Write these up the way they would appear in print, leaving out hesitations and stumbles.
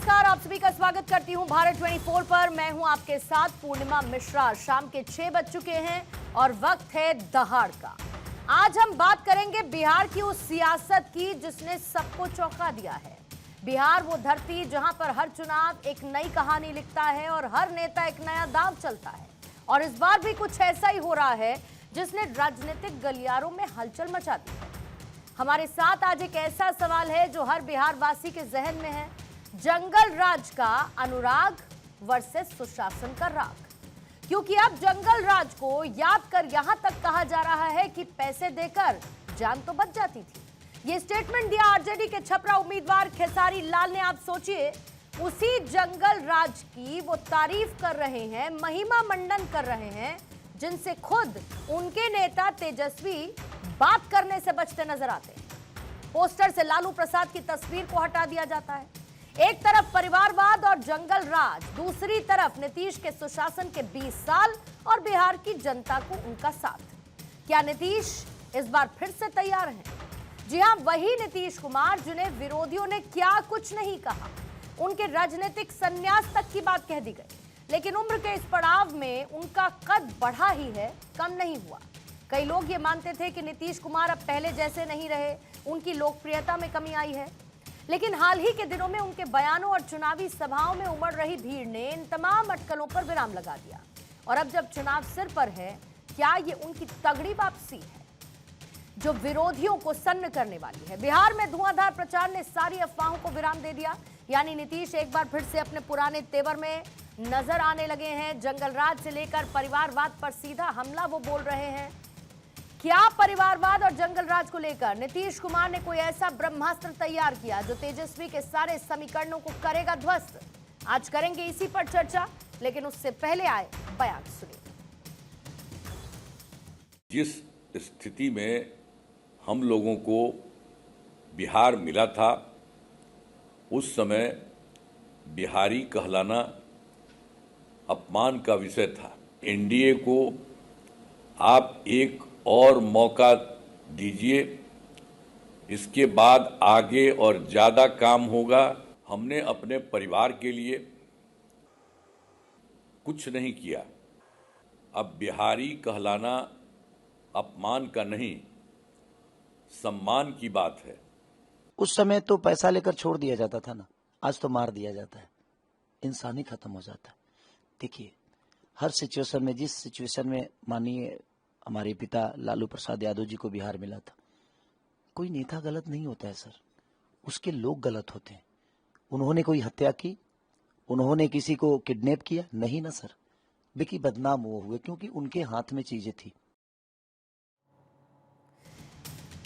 नमस्कार, आप सभी का स्वागत करती हूं भारत 24 पर। मैं हूं आपके साथ पूर्णिमा मिश्रा। शाम के 6 बज चुके हैं और वक्त है दहाड़ का। आज हम बात करेंगे बिहार की उस सियासत की जिसने सबको चौंका दिया है। बिहार वो धरती जहां पर हर चुनाव एक नई कहानी लिखता है और हर नेता एक नया दांव चलता है। और इस बार भी कुछ ऐसा ही हो रहा है जिसने राजनीतिक गलियारों में हलचल मचा दी है। हमारे साथ आज एक ऐसा सवाल है जो हर बिहार वासी के जहन में है। जंगल राज का अनुराग वर्सेस सुशासन का राग। क्योंकि अब जंगल राज को याद कर यहां तक कहा जा रहा है कि पैसे देकर जान तो बच जाती थी। ये स्टेटमेंट दिया आरजेडी के छपरा उम्मीदवार खेसारी लाल ने। आप सोचिए, उसी जंगल राज की वो तारीफ कर रहे हैं, महिमा मंडन कर रहे हैं, जिनसे खुद उनके नेता तेजस्वी बात करने से बचते नजर आते हैं। पोस्टर से लालू प्रसाद की तस्वीर को हटा दिया जाता है। एक तरफ परिवारवाद और जंगल राज, दूसरी तरफ नीतीश के सुशासन के 20 साल और बिहार की जनता को उनका साथ। क्या नीतीश इस बार फिर से तैयार हैं? जी हां, वही नीतीश कुमार जिन्हें विरोधियों ने क्या कुछ नहीं कहा, उनके राजनीतिक संन्यास तक की बात कह दी गई। लेकिन उम्र के इस पड़ाव में उनका कद बढ़ा ही है, कम नहीं हुआ। कई लोग ये मानते थे कि नीतीश कुमार अब पहले जैसे नहीं रहे, उनकी लोकप्रियता में कमी आई है। लेकिन हाल ही के दिनों में उनके बयानों और चुनावी सभाओं में उमड़ रही भीड़ ने इन तमाम अटकलों पर विराम लगा दिया। और अब जब चुनाव सिर पर है, क्या ये उनकी तगड़ी वापसी है जो विरोधियों को सन्न करने वाली है? बिहार में धुआंधार प्रचार ने सारी अफवाहों को विराम दे दिया। यानी नीतीश एक बार फिर से अपने पुराने तेवर में नजर आने लगे हैं। जंगल राज से लेकर परिवारवाद पर सीधा हमला वो बोल रहे हैं। क्या परिवारवाद और जंगल राज को लेकर नीतीश कुमार ने कोई ऐसा ब्रह्मास्त्र तैयार किया जो तेजस्वी के सारे समीकरणों को करेगा ध्वस्त? आज करेंगे इसी पर चर्चा, लेकिन उससे पहले आए बयान सुनिए। जिस स्थिति में हम लोगों को बिहार मिला था, उस समय बिहारी कहलाना अपमान का विषय था। एनडीए को आप एक और मौका दीजिए, इसके बाद आगे और ज़्यादा काम होगा। हमने अपने परिवार के लिए कुछ नहीं किया। अब बिहारी कहलाना अपमान का नहीं, सम्मान की बात है। उस समय तो पैसा लेकर छोड़ दिया जाता था ना, आज तो मार दिया जाता है, इंसान ही खत्म हो जाता है। देखिए, हर सिचुएशन में, जिस सिचुएशन में मानिए हमारे पिता लालू प्रसाद यादव जी को बिहार मिला था, कोई नेता गलत नहीं होता है सर, उसके लोग गलत होते हैं। उन्होंने कोई हत्या की, उन्होंने किसी को किडनैप किया? नहीं ना सर, लेकिन बदनाम वो हुए क्योंकि उनके हाथ में चीजें थी।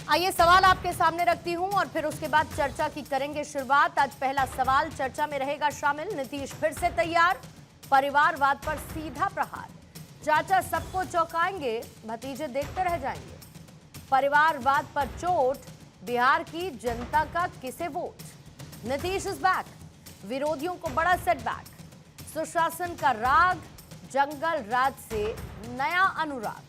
आइए सवाल आपके सामने रखती हूं और फिर उसके बाद चर्चा की करेंगे शुरुआत। आज पहला सवाल चर्चा में रहेगा शामिल। नीतीश फिर से तैयार, परिवारवाद पर सीधा प्रहार। चाचा सबको चौंकाएंगे, भतीजे देखते रह जाएंगे। परिवारवाद पर चोट, बिहार की जनता का किसे वोट? नीतीश इज बैक, विरोधियों को बड़ा सेटबैक। सुशासन का राग, जंगल राज से नया अनुराग।